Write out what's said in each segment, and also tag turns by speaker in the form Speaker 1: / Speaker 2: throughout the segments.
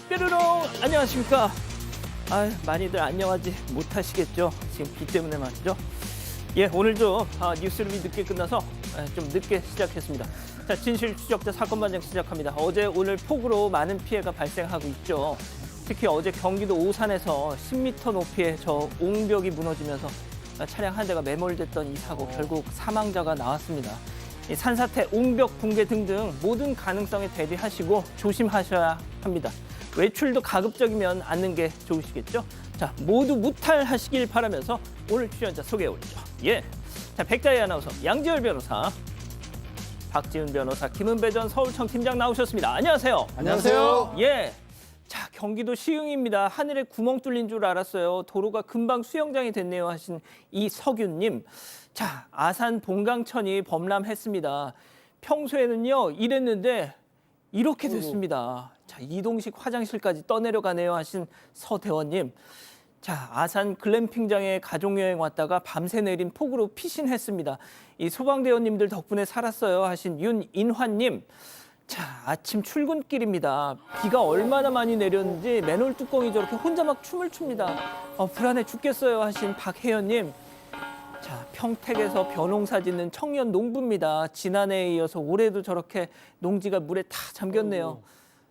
Speaker 1: 뾰로롱 안녕하십니까. 많이들 안녕하지 못하시겠죠. 지금 비 때문에 말이죠. 예, 오늘도 뉴스룸이 늦게 끝나서 좀 늦게 시작했습니다. 자, 진실 추적자 사건 반장 시작합니다. 어제 오늘 폭우로 많은 피해가 발생하고 있죠. 특히 어제 경기도 오산에서 10m 높이의 저 옹벽이 무너지면서 차량 한 대가 매몰됐던 이 사고 결국 사망자가 나왔습니다. 이 산사태, 옹벽 붕괴 등등 모든 가능성에 대비하시고 조심하셔야 합니다. 외출도 가급적이면 않는 게 좋으시겠죠? 자, 모두 무탈하시길 바라면서 오늘 출연자 소개해 올리죠. 예, 자, 백자희 아나운서, 양지열 변호사, 박지훈 변호사, 김은배 전 서울청 팀장 나오셨습니다. 안녕하세요.
Speaker 2: 안녕하세요.
Speaker 1: 예, 자, 경기도 시흥입니다. 하늘에 구멍 뚫린 줄 알았어요. 도로가 금방 수영장이 됐네요 하신 이석윤님. 자, 아산 봉강천이 범람했습니다. 평소에는요 이랬는데 이렇게 됐습니다. 자, 이동식 화장실까지 떠내려가네요 하신 서대원님. 자, 아산 글램핑장에 가족여행 왔다가 밤새 내린 폭우로 피신했습니다. 이 소방대원님들 덕분에 살았어요 하신 윤인환님. 자, 아침 출근길입니다. 비가 얼마나 많이 내렸는지 맨홀 뚜껑이 저렇게 혼자 막 춤을 춥니다. 불안해 죽겠어요 하신 박혜연님. 자, 평택에서 벼농사 짓는 청년 농부입니다. 지난해에 이어서 올해도 저렇게 농지가 물에 다 잠겼네요.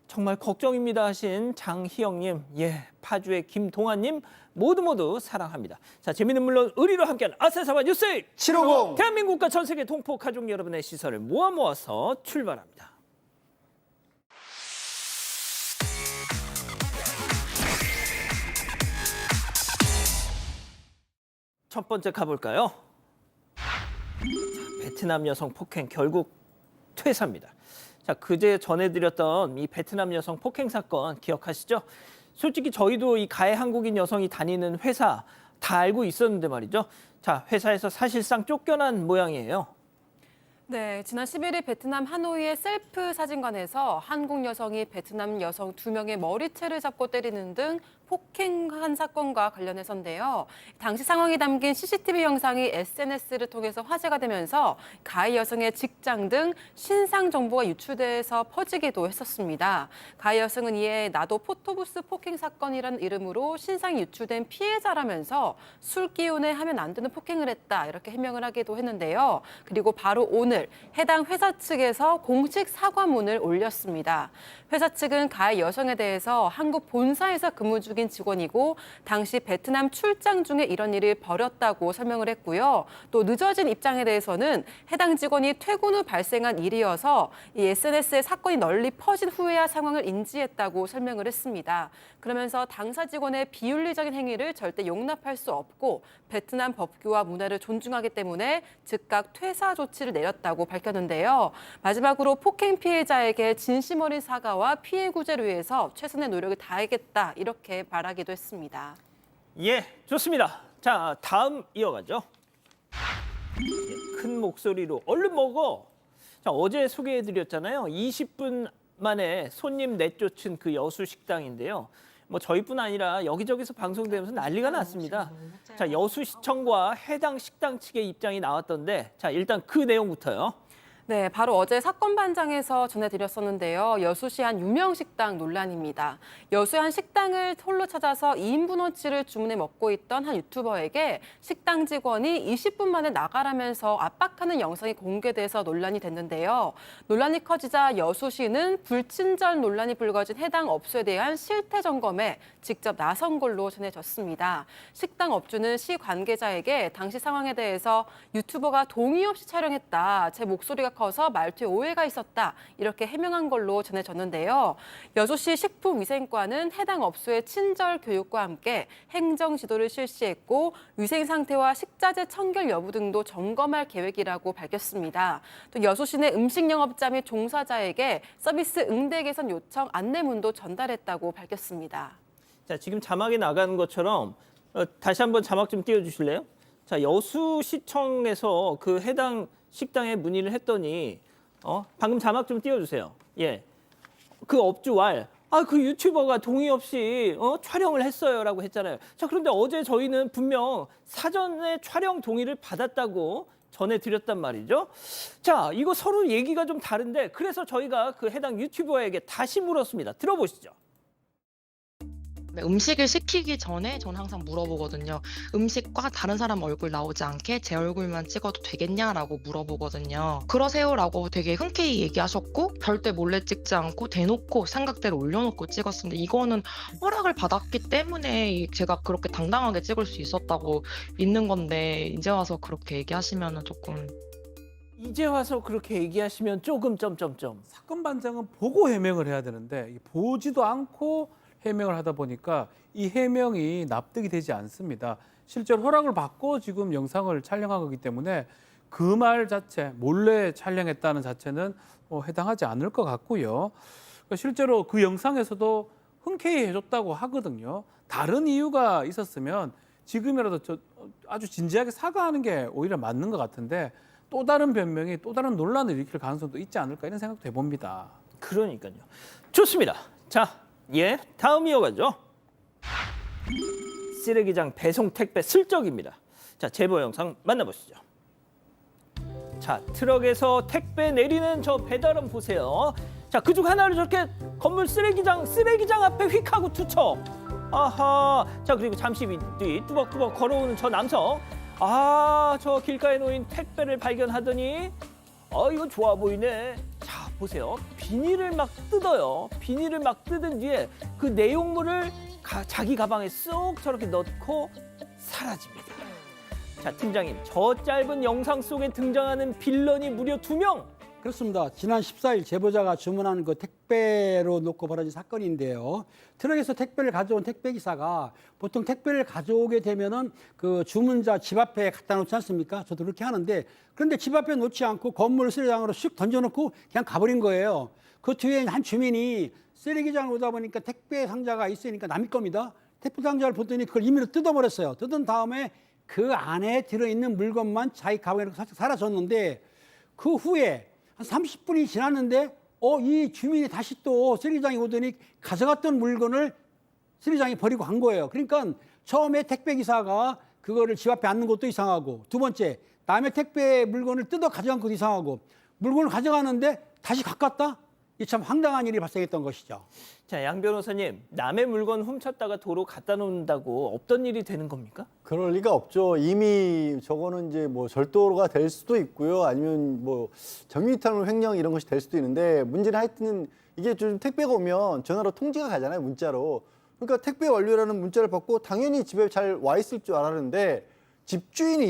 Speaker 1: 정말 걱정입니다 하신 장희영님, 예, 파주의 김동환님 모두 사랑합니다. 자, 재미는 물론 의리로 함께하는 아세사바 뉴스
Speaker 2: 750
Speaker 1: 대한민국과 전 세계 동포 가족 여러분의 시선을 모아서 출발합니다. 첫 번째 가볼까요? 자, 베트남 여성 폭행 결국 퇴사입니다. 자, 그제 전해드렸던 이 베트남 여성 폭행 사건 기억하시죠? 솔직히 저희도 이 가해 한국인 여성이 다니는 회사 다 알고 있었는데 말이죠. 자, 회사에서 사실상 쫓겨난 모양이에요.
Speaker 3: 네, 지난 11일 베트남 하노이의 셀프 사진관에서 한국 여성이 베트남 여성 2명의 머리채를 잡고 때리는 등 폭행한 사건과 관련해서인데요. 당시 상황이 담긴 CCTV 영상이 SNS를 통해서 화제가 되면서 가해 여성의 직장 등 신상 정보가 유출돼서 퍼지기도 했었습니다. 가해 여성은 이에 나도 포토부스 폭행 사건이라는 이름으로 신상이 유출된 피해자라면서 술 기운에 하면 안 되는 폭행을 했다 이렇게 해명을 하기도 했는데요. 그리고 바로 오늘 해당 회사 측에서 공식 사과문을 올렸습니다. 회사 측은 가해 여성에 대해서 한국 본사에서 근무 중인 직원이고 당시 베트남 출장 중에 이런 일을 벌였다고 설명을 했고요. 또 늦어진 입장에 대해서는 해당 직원이 퇴근 후 발생한 일이어서 이 SNS에 사건이 널리 퍼진 후에야 상황을 인지했다고 설명을 했습니다. 그러면서 당사 직원의 비윤리적인 행위를 절대 용납할 수 없고 베트남 법규와 문화를 존중하기 때문에 즉각 퇴사 조치를 내렸다고 밝혔는데요. 마지막으로 폭행 피해자에게 진심 어린 사과와 피해 구제를 위해서 최선의 노력을 다하겠다 이렇게 말하기도 했습니다.
Speaker 1: 예, 좋습니다. 자, 다음 이어가죠. 예, 큰 목소리로 얼른 먹어. 자, 어제 소개해드렸잖아요. 20분 만에 손님 내쫓은 그 여수 식당인데요. 뭐 저희뿐 아니라 여기저기서 방송되면서 난리가 났습니다. 자, 여수시청과 해당 식당 측의 입장이 나왔던데, 자, 일단 그 내용부터요.
Speaker 3: 네, 바로 어제 사건 반장에서 전해드렸었는데요. 여수시 한 유명 식당 논란입니다. 여수의 한 식당을 홀로 찾아서 2인분어치를 주문해 먹고 있던 한 유튜버에게 식당 직원이 20분 만에 나가라면서 압박하는 영상이 공개돼서 논란이 됐는데요. 논란이 커지자 여수시는 불친절 논란이 불거진 해당 업소에 대한 실태 점검에 직접 나선 걸로 전해졌습니다. 식당 업주는 시 관계자에게 당시 상황에 대해서 유튜버가 동의 없이 촬영했다. 제 목소리가 커서 말투에 오해가 있었다. 이렇게 해명한 걸로 전해졌는데요. 여수시 식품위생과는 해당 업소의 친절 교육과 함께 행정 지도를 실시했고 위생 상태와 식자재 청결 여부 등도 점검할 계획이라고 밝혔습니다. 또 여수시 내 음식 영업자 및 종사자에게 서비스 응대 개선 요청 안내문도 전달했다고 밝혔습니다.
Speaker 1: 자, 지금 자막에 나가는 것처럼 다시 한번 자막 좀 띄워주실래요? 자, 여수시청에서 그 해당 식당에 문의를 했더니 방금 자막 좀 띄워주세요. 예, 그 업주 그 유튜버가 동의 없이 촬영을 했어요라고 했잖아요. 자, 그런데 어제 저희는 분명 사전에 촬영 동의를 받았다고 전해드렸단 말이죠. 자, 이거 서로 얘기가 좀 다른데 그래서 저희가 그 해당 유튜버에게 다시 물었습니다. 들어보시죠.
Speaker 2: 네, 음식을 시키기 전에 저는 항상 물어보거든요. 음식과 다른 사람 얼굴 나오지 않게 제 얼굴만 찍어도 되겠냐라고 물어보거든요. 그러세요라고 되게 흔쾌히 얘기하셨고 절대 몰래 찍지 않고 대놓고 삼각대를 올려놓고 찍었습니다. 이거는 허락을 받았기 때문에 제가 그렇게 당당하게 찍을 수 있었다고 믿는 건데 이제 와서 그렇게 얘기하시면 조금
Speaker 1: 이제 와서 그렇게 얘기하시면 조금 점점점.
Speaker 4: 사건 반장은 보고 해명을 해야 되는데 보지도 않고 해명을 하다 보니까 이 해명이 납득이 되지 않습니다. 실제로 허락을 받고 지금 영상을 촬영한 거기 때문에 그 말 자체, 몰래 촬영했다는 자체는 해당하지 않을 것 같고요. 실제로 그 영상에서도 흔쾌히 해줬다고 하거든요. 다른 이유가 있었으면 지금이라도 아주 진지하게 사과하는 게 오히려 맞는 것 같은데 또 다른 변명이 또 다른 논란을 일으킬 가능성도 있지 않을까 이런 생각도 해봅니다.
Speaker 1: 그러니까요. 좋습니다. 자, 다음 이어가죠. 쓰레기장 배송 택배 슬쩍입니다. 자, 제보 영상 만나보시죠. 자, 트럭에서 택배 내리는 저 배달원 보세요. 자, 그중 하나를 저렇게 건물 쓰레기장 앞에 휙 하고 투척. 아하. 자, 그리고 잠시 뒤 뚜벅뚜벅 걸어오는 저 남성. 저 길가에 놓인 택배를 발견하더니 이거 좋아 보이네. 자, 보세요. 비닐을 막 뜯어요. 비닐을 막 뜯은 뒤에 그 내용물을 자기 가방에 쏙 저렇게 넣고 사라집니다. 자, 팀장님, 저 짧은 영상 속에 등장하는 빌런이 무려 2명.
Speaker 5: 그렇습니다. 지난 14일 제보자가 주문한 그 택배로 놓고 벌어진 사건인데요. 트럭에서 택배를 가져온 택배기사가 보통 택배를 가져오게 되면은 그 주문자 집 앞에 갖다 놓지 않습니까? 저도 그렇게 하는데 그런데 집 앞에 놓지 않고 건물 쓰레기장으로 슉 던져놓고 그냥 가버린 거예요. 그 뒤에 한 주민이 쓰레기장을 오다 보니까 택배 상자가 있으니까 남의 겁니다. 택배 상자를 보더니 그걸 임의로 뜯어버렸어요. 뜯은 다음에 그 안에 들어있는 물건만 자기 가방에 넣고 살짝 사라졌는데 그 후에 한 30분이 지났는데 이 주민이 다시 또 쓰레기장에 오더니 가져갔던 물건을 쓰레기장에 버리고 간 거예요. 그러니까 처음에 택배기사가 그거를 집 앞에 앉는 것도 이상하고 두 번째 남의 택배 물건을 뜯어 가져간 것도 이상하고 물건을 가져가는데 다시 가깝다? 이 참 황당한 일이 발생했던 것이죠.
Speaker 1: 자, 양 변호사님, 남의 물건 훔쳤다가 도로 갖다 놓는다고 없던 일이 되는 겁니까?
Speaker 6: 그럴 리가 없죠. 이미 저거는 이제 뭐 절도가 될 수도 있고요. 아니면 뭐 정유이탈물 횡령 이런 것이 될 수도 있는데 문제는 하여튼 이게 좀 택배가 오면 전화로 통지가 가잖아요. 문자로. 그러니까 택배 완료라는 문자를 받고 당연히 집에 잘 와 있을 줄 알았는데 집주인이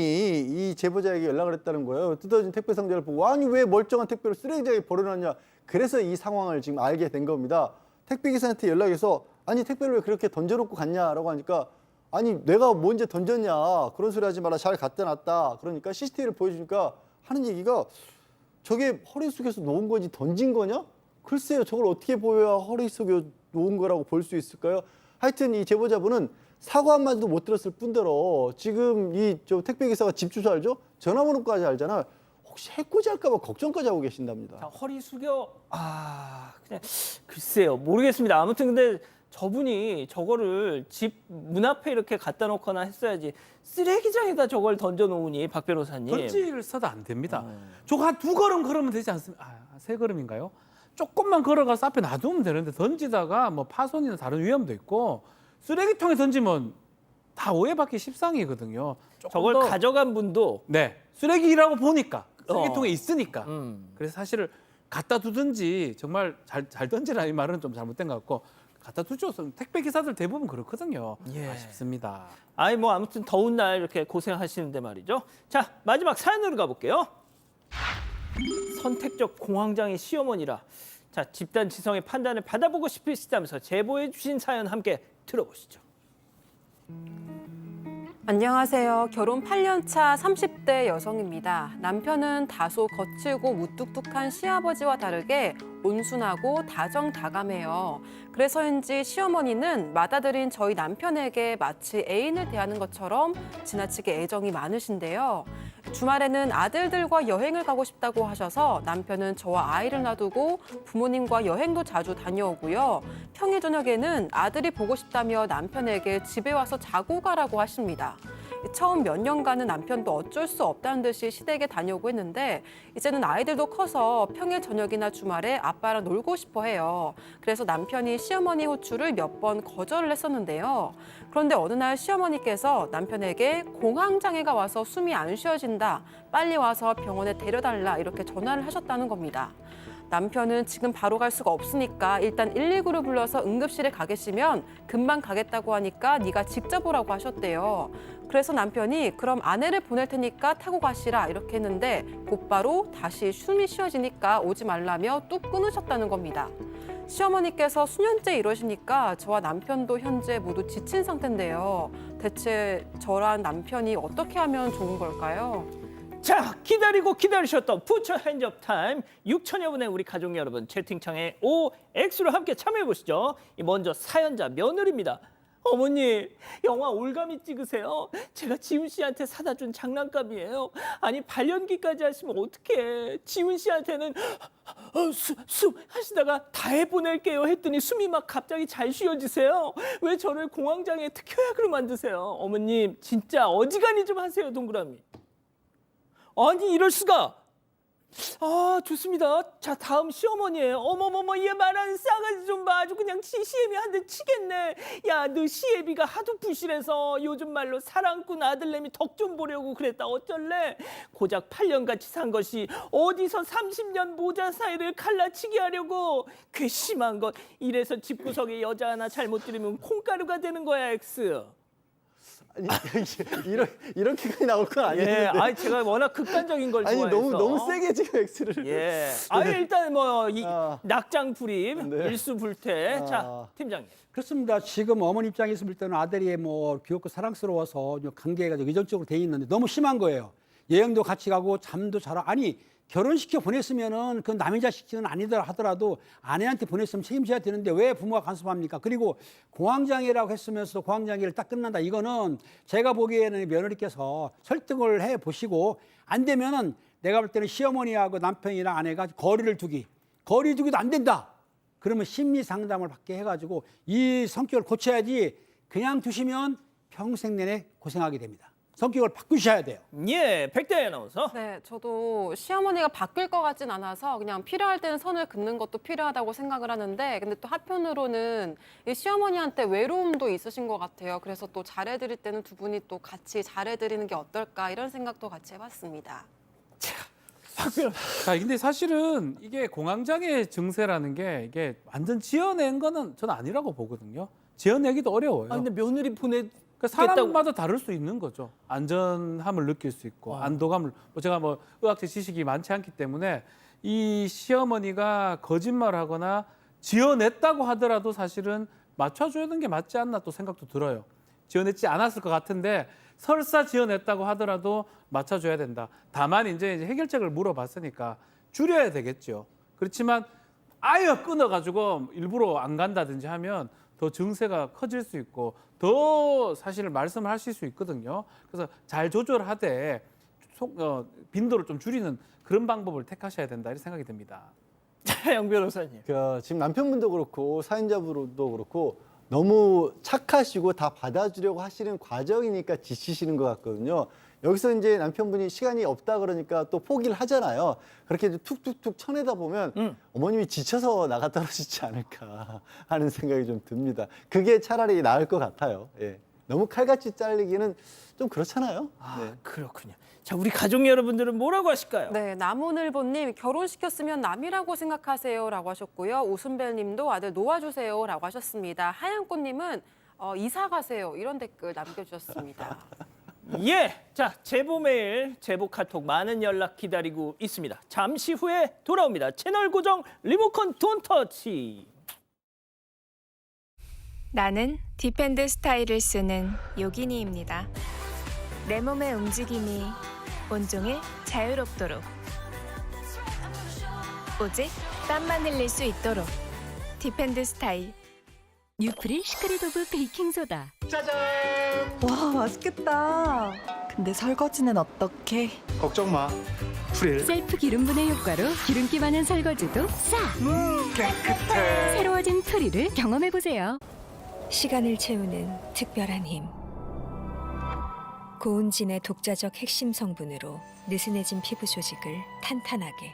Speaker 6: 이 제보자에게 연락을 했다는 거예요. 뜯어진 택배 상자를 보고 아니 왜 멀쩡한 택배를 쓰레기장에 버려놨냐. 그래서 이 상황을 지금 알게 된 겁니다. 택배기사한테 연락해서 아니 택배를 왜 그렇게 던져놓고 갔냐라고 하니까 아니 내가 뭔지 던졌냐 그런 소리 하지 마라 잘 갖다 놨다 그러니까 CCTV를 보여주니까 하는 얘기가 저게 허리 속에서 놓은 거지 던진 거냐? 글쎄요 저걸 어떻게 보여야 허리 속에 놓은 거라고 볼 수 있을까요? 하여튼 이 제보자분은 사과 한마디도 못 들었을 뿐더러 지금 이 택배기사가 집 주소 알죠? 전화번호까지 알잖아. 혹시 해코지 할까 봐 걱정까지 하고 계신답니다.
Speaker 1: 자, 허리 숙여. 그냥 글쎄요. 모르겠습니다. 아무튼 근데 저분이 저거를 집 문 앞에 이렇게 갖다 놓거나 했어야지 쓰레기장에다 저걸 던져 놓으니 박 변호사님.
Speaker 4: 던지를 써도 안 됩니다. 저거 한 2걸음 걸으면 되지 않습니까? 3걸음인가요? 조금만 걸어가서 앞에 놔두면 되는데 던지다가 뭐 파손이나 다른 위험도 있고 쓰레기통에 던지면 다 오해받기 십상이거든요.
Speaker 1: 저걸
Speaker 4: 더,
Speaker 1: 가져간 분도
Speaker 4: 네, 쓰레기라고 보니까 쓰레기통에 있으니까.
Speaker 1: 음.
Speaker 4: 그래서 사실은 갖다 두든지 정말 잘 던지라 이 말은 좀 잘못된 것 같고 갖다 두죠. 택배 기사들 대부분 그렇거든요.
Speaker 1: 예.
Speaker 4: 아쉽습니다.
Speaker 1: 뭐 아무튼 더운 날 이렇게 고생하시는데 말이죠. 자, 마지막 사연으로 가볼게요. 선택적 공황장애 시어머니라. 자, 집단 지성의 판단을 받아보고 싶으시다면서 제보해 주신 사연 함께 들어보시죠.
Speaker 3: 안녕하세요. 결혼 8년 차 30대 여성입니다. 남편은 다소 거칠고 무뚝뚝한 시아버지와 다르게 온순하고 다정다감해요. 그래서인지 시어머니는 맏아들인 저희 남편에게 마치 애인을 대하는 것처럼 지나치게 애정이 많으신데요. 주말에는 아들들과 여행을 가고 싶다고 하셔서 남편은 저와 아이를 놔두고 부모님과 여행도 자주 다녀오고요. 평일 저녁에는 아들이 보고 싶다며 남편에게 집에 와서 자고 가라고 하십니다. 처음 몇 년간은 남편도 어쩔 수 없다는 듯이 시댁에 다녀오고 했는데 이제는 아이들도 커서 평일 저녁이나 주말에 아빠랑 놀고 싶어 해요. 그래서 남편이 시어머니 호출을 몇 번 거절을 했었는데요. 그런데 어느 날 시어머니께서 남편에게 공황장애가 와서 숨이 안 쉬어진다. 빨리 와서 병원에 데려달라 이렇게 전화를 하셨다는 겁니다. 남편은 지금 바로 갈 수가 없으니까 일단 119를 불러서 응급실에 가 계시면 금방 가겠다고 하니까 네가 직접 오라고 하셨대요. 그래서 남편이 그럼 아내를 보낼 테니까 타고 가시라 이렇게 했는데 곧바로 다시 숨이 쉬어지니까 오지 말라며 뚝 끊으셨다는 겁니다. 시어머니께서 수년째 이러시니까 저와 남편도 현재 모두 지친 상태인데요. 대체 저랑 남편이 어떻게 하면 좋은 걸까요?
Speaker 1: 자, 기다리고 기다리셨던 푸처 핸즈업 타임 6천여 분의 우리 가족 여러분 채팅창에 OX로 함께 참여해 보시죠. 먼저 사연자 며느리입니다. 어머니, 영화 올가미 찍으세요. 제가 지훈 씨한테 사다 준 장난감이에요. 아니 발연기까지 하시면 어떡해. 지훈 씨한테는 숨 하시다가 다 해보낼게요 했더니 숨이 막 갑자기 잘 쉬어지세요. 왜 저를 공황장애 특효약으로 만드세요. 어머님 진짜 어지간히 좀 하세요. 동그라미. 아니 이럴 수가. 아 좋습니다. 자 다음 시어머니예요. 어머머머 얘 말하는 싸가지 좀 봐. 아주 그냥 시애미 한 대 치겠네. 야 너 시애비가 하도 부실해서 요즘 말로 사랑꾼 아들내미 덕 좀 보려고 그랬다. 어쩔래? 고작 8년같이 산 것이 어디서 30년 모자 사이를 갈라치기 하려고. 괘씸한 것. 이래서 집구석에 여자 하나 잘못 들이면 콩가루가 되는 거야 엑스.
Speaker 6: 아니 이렇게까지 나올 건 아니에요.
Speaker 1: 예, 아니 제가 워낙 극단적인 걸
Speaker 6: 아니
Speaker 1: 좋아해서.
Speaker 6: 너무 세게 지금 X를.
Speaker 1: 예. 아니 일단 뭐 이 낙장 불입,
Speaker 6: 네.
Speaker 1: 일수 불태. 자, 팀장님.
Speaker 5: 그렇습니다. 지금 어머니 입장에서 볼 때는 아들이 뭐 귀엽고 사랑스러워서 관계가 의존적으로 돼 있는데 너무 심한 거예요. 여행도 같이 가고 잠도 자라. 아니 결혼시켜 보냈으면은 그 남의 자식은 아니더라 하더라도 아내한테 보냈으면 책임져야 되는데 왜 부모가 간섭합니까? 그리고 공황장애라고 했으면서 공황장애를 딱 끝난다. 이거는 제가 보기에는 며느리께서 설득을 해 보시고 안 되면은 내가 볼 때는 시어머니하고 남편이랑 아내가 거리 두기도 안 된다. 그러면 심리 상담을 받게 해가지고 이 성격을 고쳐야지 그냥 두시면 평생 내내 고생하게 됩니다. 성격을 바꾸셔야 돼요.
Speaker 1: 예, 백대 아나운서.
Speaker 3: 네, 저도 시어머니가 바뀔 것 같진 않아서 그냥 필요할 때는 선을 긋는 것도 필요하다고 생각을 하는데 근데 또 한편으로는 이 시어머니한테 외로움도 있으신 것 같아요. 그래서 또 잘해드릴 때는 두 분이 또 같이 잘해드리는 게 어떨까 이런 생각도 같이 해봤습니다.
Speaker 4: 자, 근데 사실은 이게 공황장애 증세라는 게 이게 완전 지어낸 거는 저는 아니라고 보거든요. 지어내기도 어려워요.
Speaker 1: 아 근데 며느리
Speaker 4: 그러니까 사람마다 다를 수 있는 거죠. 안전함을 느낄 수 있고 안도감을. 제가 뭐 의학적 지식이 많지 않기 때문에 이 시어머니가 거짓말하거나 지어냈다고 하더라도 사실은 맞춰주는 게 맞지 않나 또 생각도 들어요. 지어냈지 않았을 것 같은데 설사 지어냈다고 하더라도 맞춰줘야 된다. 다만 이제 해결책을 물어봤으니까 줄여야 되겠죠. 그렇지만 아예 끊어가지고 일부러 안 간다든지 하면 더 증세가 커질 수 있고 더 사실 말씀을 하실 수 있거든요. 그래서 잘 조절하되 빈도를 좀 줄이는 그런 방법을 택하셔야 된다 이런 생각이 듭니다.
Speaker 1: 양 변호사님.
Speaker 6: 지금 남편분도 그렇고 사연자분도 그렇고 너무 착하시고 다 받아주려고 하시는 과정이니까 지치시는 것 같거든요. 여기서 이제 남편분이 시간이 없다 그러니까 또 포기를 하잖아요. 그렇게 이제 툭툭툭 쳐내다 보면 어머님이 지쳐서 나가 떨어지지 않을까 하는 생각이 좀 듭니다. 그게 차라리 나을 것 같아요. 예. 너무 칼같이 잘리기는 좀 그렇잖아요. 네.
Speaker 1: 그렇군요. 자, 우리 가족 여러분들은 뭐라고 하실까요?
Speaker 3: 네, 남은을보님 결혼시켰으면 남이라고 생각하세요라고 하셨고요. 오순벨님도 아들 놓아주세요라고 하셨습니다. 하얀꽃님은 이사 가세요 이런 댓글 남겨주셨습니다.
Speaker 1: 예, 자 제보 메일, 제보 카톡 많은 연락 기다리고 있습니다. 잠시 후에 돌아옵니다. 채널 고정 리모컨 돈 터치.
Speaker 7: 나는 디펜드 스타일을 쓰는 요기니입니다. 내 몸의 움직임이 온종일 자유롭도록 오직 땀만 흘릴 수 있도록 디펜드 스타일.
Speaker 8: 뉴프릴 시크릿 오브 베이킹소다.
Speaker 9: 와, 맛있겠다. 근데 설거지는 어떻게?
Speaker 10: 걱정 마. 프릴.
Speaker 8: 셀프 기름 분해 효과로 기름기 많은 설거지도 싹!
Speaker 10: 깨끗해.
Speaker 8: 새로워진 프릴을 경험해보세요.
Speaker 7: 시간을 채우는 특별한 힘. 고운진의 독자적 핵심 성분으로 느슨해진 피부 조직을 탄탄하게.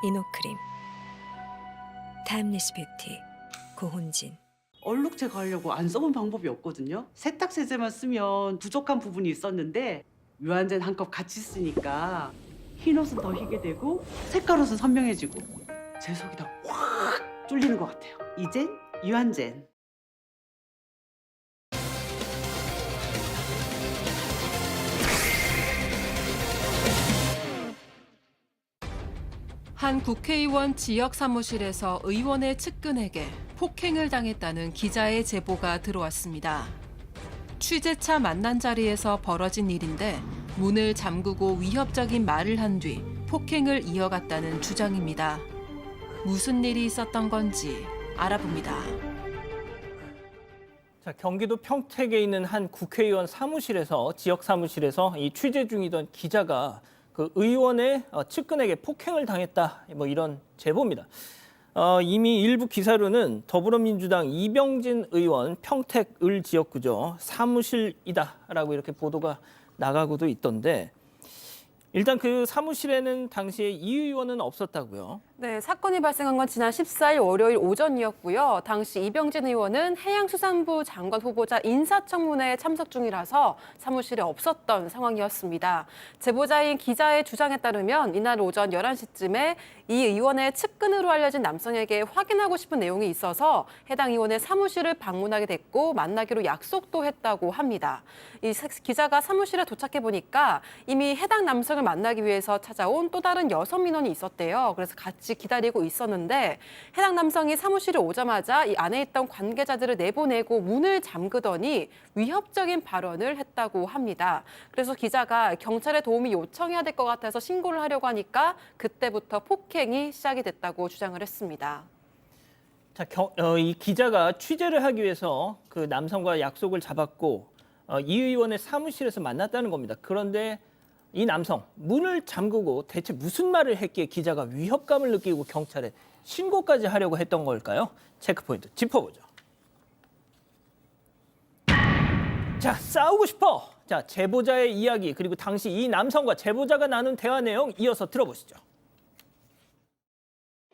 Speaker 7: 이노크림. 타임리스 뷰티. 고운진.
Speaker 11: 얼룩 제거하려고 안 써본 방법이 없거든요. 세탁세제만 쓰면 부족한 부분이 있었는데 유한젠 한 컵 같이 쓰니까 흰 옷은 더 희게 되고 색깔 옷은 선명해지고 제 속이 다 확 뚫리는 것 같아요. 이젠 유한젠.
Speaker 3: 한 국회의원 지역 사무실에서 의원의 측근에게 폭행을 당했다는 기자의 제보가 들어왔습니다. 취재차 만난 자리에서 벌어진 일인데 문을 잠그고 위협적인 말을 한 뒤 폭행을 이어갔다는 주장입니다. 무슨 일이 있었던 건지 알아봅니다.
Speaker 1: 자, 경기도 평택에 있는 한 국회의원 사무실에서 지역 사무실에서 이 취재 중이던 기자가 그 의원의 측근에게 폭행을 당했다, 뭐 이런 제보입니다. 이미 일부 기사로는 더불어민주당 이병진 의원 평택 을 지역구죠 사무실이다라고 이렇게 보도가 나가고도 있던데, 일단 그 사무실에는 당시에 이 의원은 없었다고요.
Speaker 3: 네, 사건이 발생한 건 지난 14일 월요일 오전이었고요. 당시 이병진 의원은 해양수산부 장관 후보자 인사청문회에 참석 중이라서 사무실에 없었던 상황이었습니다. 제보자인 기자의 주장에 따르면 이날 오전 11시쯤에 이 의원의 측근으로 알려진 남성에게 확인하고 싶은 내용이 있어서 해당 의원의 사무실을 방문하게 됐고 만나기로 약속도 했다고 합니다. 이 기자가 사무실에 도착해 보니까 이미 해당 남성을 만나기 위해서 찾아온 또 다른 여성 민원이 있었대요. 그래서 같이 기다리고 있었는데 해당 남성이 사무실에 오자마자 이 안에 있던 관계자들을 내보내고 문을 잠그더니 위협적인 발언을 했다고 합니다. 그래서 기자가 경찰에 도움이 요청해야 될 것 같아서 신고를 하려고 하니까 그때부터 폭행이 시작이 됐다고 주장을 했습니다.
Speaker 1: 자, 이 기자가 취재를 하기 위해서 그 남성과 약속을 잡았고 이 의원의 사무실에서 만났다는 겁니다. 그런데 이 남성 문을 잠그고 대체 무슨 말을 했기에 기자가 위협감을 느끼고 경찰에 신고까지 하려고 했던 걸까요? 체크포인트 짚어보죠. 자, 싸우고 싶어. 자, 제보자의 이야기 그리고 당시 이 남성과 제보자가 나눈 대화 내용 이어서 들어보시죠.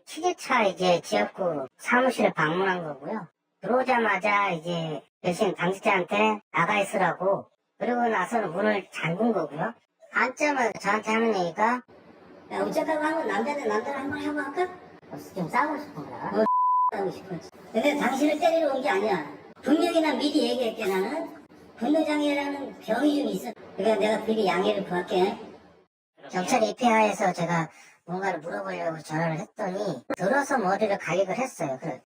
Speaker 12: 취재차 이제 지역구 사무실에 방문한 거고요. 들어오자마자 이제 대신 당직자한테 나가 있으라고, 그러고 나서는 문을 잠근 거고요. 앉자마자 저한테 하는 얘기가, 야, 어쨌다고 하면 남자들 한번 하고 할까? 좀 싸우고 싶은 거야. 싸우고 싶었지. 근데 당신을 때리러 온 게 아니야. 분명히 난 미리 얘기할게. 나는 분노장애라는 병이 좀 있어. 그러니까 내가 미리 양해를 구할게. 경찰 입회하에서 제가 뭔가를 물어보려고 전화를 했더니 들어서 머리를 가격을 했어요. 그래.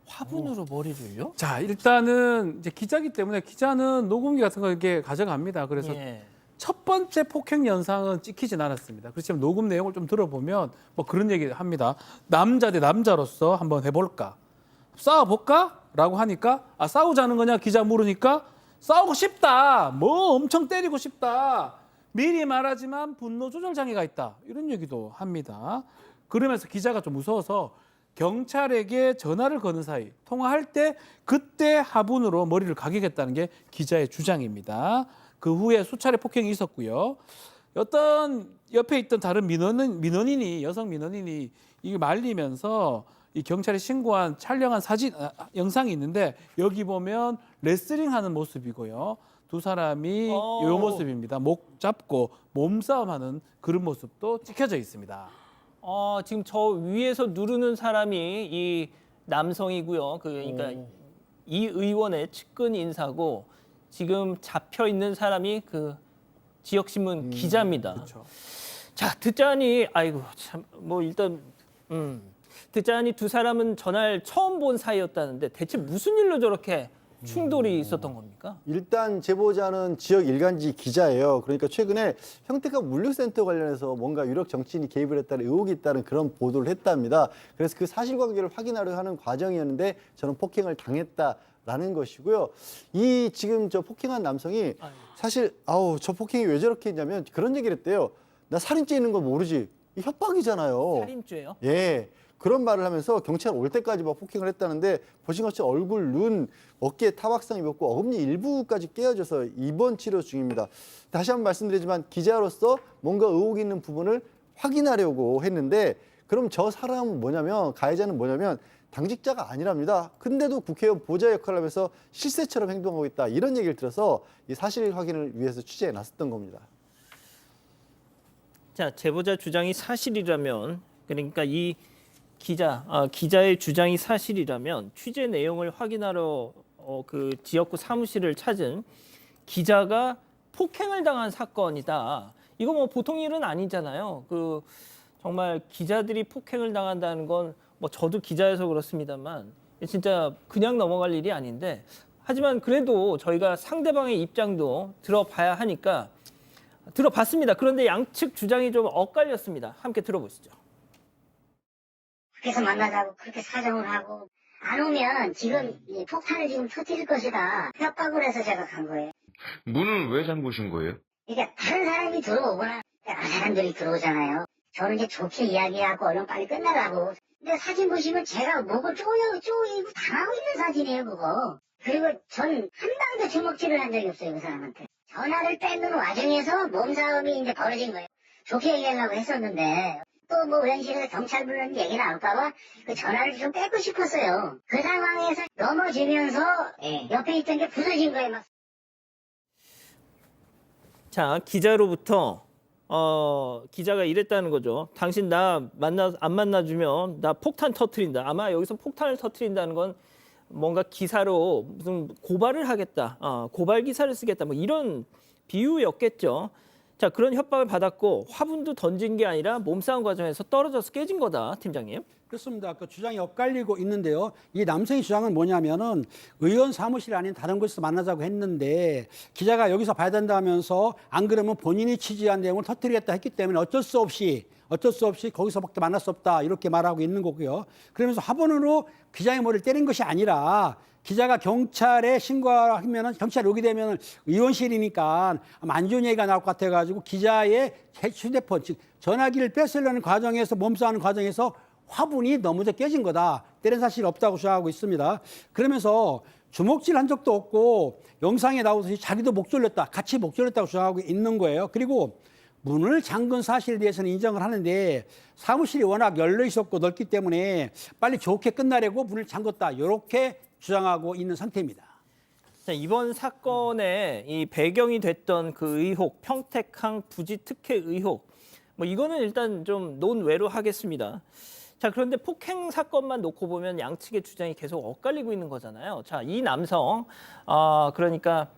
Speaker 1: 화분으로 머리를요?
Speaker 4: 자, 일단은 이제 기자기 때문에 기자는 녹음기 같은 거 이렇게 가져갑니다. 그래서
Speaker 1: 예.
Speaker 4: 첫 번째 폭행 영상은 찍히진 않았습니다. 그렇지만 녹음 내용을 좀 들어보면 뭐 그런 얘기를 합니다. 남자 대 남자로서 한번 해볼까? 싸워볼까? 라고 하니까, 아, 싸우자는 거냐? 기자 물으니까, 싸우고 싶다. 뭐 엄청 때리고 싶다. 미리 말하지만 분노 조절 장애가 있다. 이런 얘기도 합니다. 그러면서 기자가 좀 무서워서 경찰에게 전화를 거는 사이, 통화할 때 그때 화분으로 머리를 가격했다는 게 기자의 주장입니다. 그 후에 수차례 폭행이 있었고요. 어떤 옆에 있던 다른 민원인이, 여성 민원인이 이게 말리면서 이 경찰에 신고한 촬영한 영상이 있는데, 여기 보면 레슬링하는 모습이고요. 두 사람이 이 모습입니다. 목 잡고 몸싸움하는 그런 모습도 찍혀져 있습니다.
Speaker 1: 지금 저 위에서 누르는 사람이 이 남성이고요. 그러니까 이 의원의 측근 인사고, 지금 잡혀 있는 사람이 그 지역신문 기자입니다.
Speaker 4: 그렇죠.
Speaker 1: 자, 듣자니 아이고 참 뭐 일단 듣자니 두 사람은 전날 처음 본 사이였다는데 대체 무슨 일로 저렇게 충돌이 있었던 겁니까?
Speaker 6: 일단 제보자는 지역 일간지 기자예요. 그러니까 최근에 평택갑 물류센터 관련해서 뭔가 유력 정치인이 개입을 했다는 의혹이 있다는 그런 보도를 했답니다. 그래서 그 사실관계를 확인하려 하는 과정이었는데 저는 폭행을 당했다라는 것이고요. 이 지금 저 폭행한 남성이 사실 저 폭행이 왜 저렇게 했냐면 그런 얘기를 했대요. 나 살인죄 있는 걸 모르지. 이 협박이잖아요.
Speaker 1: 살인죄요?
Speaker 6: 예. 그런 말을 하면서 경찰 올 때까지 막 폭행을 했다는데 보신 것처럼 얼굴, 눈, 어깨에 타박상 입었고 어금니 일부까지 깨어져서 입원 치료 중입니다. 다시 한번 말씀드리지만 기자로서 뭔가 의혹 있는 부분을 확인하려고 했는데 그럼 저 사람은 뭐냐면 가해자는 뭐냐면 당직자가 아니랍니다. 근데도 국회의원 보좌 역할을 하면서 실세처럼 행동하고 있다. 이런 얘기를 들어서 이 사실 확인을 위해서 취재에 나섰던 겁니다.
Speaker 1: 자, 제보자 주장이 사실이라면 그러니까 이 기자의 주장이 사실이라면 취재 내용을 확인하러 그 지역구 사무실을 찾은 기자가 폭행을 당한 사건이다. 이거 뭐 보통 일은 아니잖아요. 그 정말 기자들이 폭행을 당한다는 건 뭐 저도 기자여서 그렇습니다만 진짜 그냥 넘어갈 일이 아닌데 하지만 그래도 저희가 상대방의 입장도 들어봐야 하니까 들어봤습니다. 그런데 양측 주장이 좀 엇갈렸습니다. 함께 들어보시죠.
Speaker 12: 밖에서 만나자고 그렇게 사정을 하고 안 오면 지금 이 폭탄을 지금 터뜨릴 것이다. 협박을 해서 제가 간 거예요.
Speaker 13: 문을 왜 잠그신 거예요?
Speaker 12: 그러니까 다른 사람이 들어오거나 사람들이 들어오잖아요. 저는 이제 좋게 이야기하고 얼른 빨리 끝나라고. 근데 사진 보시면 제가 목을 쪼이고 당하고 있는 사진이에요, 그거. 그리고 전 한 방도 주먹질을 한 적이 없어요, 그 사람한테. 전화를 뺏는 와중에서 몸싸움이 이제 벌어진 거예요. 좋게 얘기하려고 했었는데 또 뭐 현실에서 경찰 부르는 얘기 나올까봐 그 전화를 좀 뺏고 싶었어요. 그 상황에서 넘어지면서 옆에 있던 게 부서진 거예요, 막.
Speaker 1: 자, 기자로부터 기자가 이랬다는 거죠. 당신 나 안 만나주면 나 폭탄 터트린다. 아마 여기서 폭탄을 터트린다는 건 뭔가 기사로 무슨 고발을 하겠다. 고발 기사를 쓰겠다. 뭐 이런 비유였겠죠. 자, 그런 협박을 받았고 화분도 던진 게 아니라 몸싸움 과정에서 떨어져서 깨진 거다, 팀장님.
Speaker 5: 그렇습니다. 그 주장이 엇갈리고 있는데요. 이 남성의 주장은 뭐냐면은 의원 사무실이 아닌 다른 곳에서 만나자고 했는데 기자가 여기서 봐야 된다면서 안 그러면 본인이 취재한 내용을 터뜨리겠다 했기 때문에 어쩔 수 없이 거기서밖에 만날 수 없다 이렇게 말하고 있는 거고요. 그러면서 화분으로 기자의 머리를 때린 것이 아니라 기자가 경찰에 신고하면은 경찰이 오게 되면 의원실이니까 안 좋은 얘기가 나올 것 같아가지고 기자의 휴대폰 즉 전화기를 뺏으려는 과정에서 몸싸움하는 과정에서 화분이 넘어져 깨진 거다. 때린 사실이 없다고 주장하고 있습니다. 그러면서 주먹질 한 적도 없고 영상에 나오듯이 자기도 목 졸렸다. 같이 목 졸렸다고 주장하고 있는 거예요. 그리고 문을 잠근 사실에 대해서는 인정을 하는데 사무실이 워낙 열려 있었고 넓기 때문에 빨리 좋게 끝나려고 문을 잠궜다. 이렇게 주장하고 있는 상태입니다.
Speaker 1: 자, 이번 사건의 이 배경이 됐던 그 의혹, 평택항 부지 특혜 의혹, 뭐 이거는 일단 좀 논외로 하겠습니다. 자, 그런데 폭행 사건만 놓고 보면 양측의 주장이 계속 엇갈리고 있는 거잖아요. 자, 이 남성, 그러니까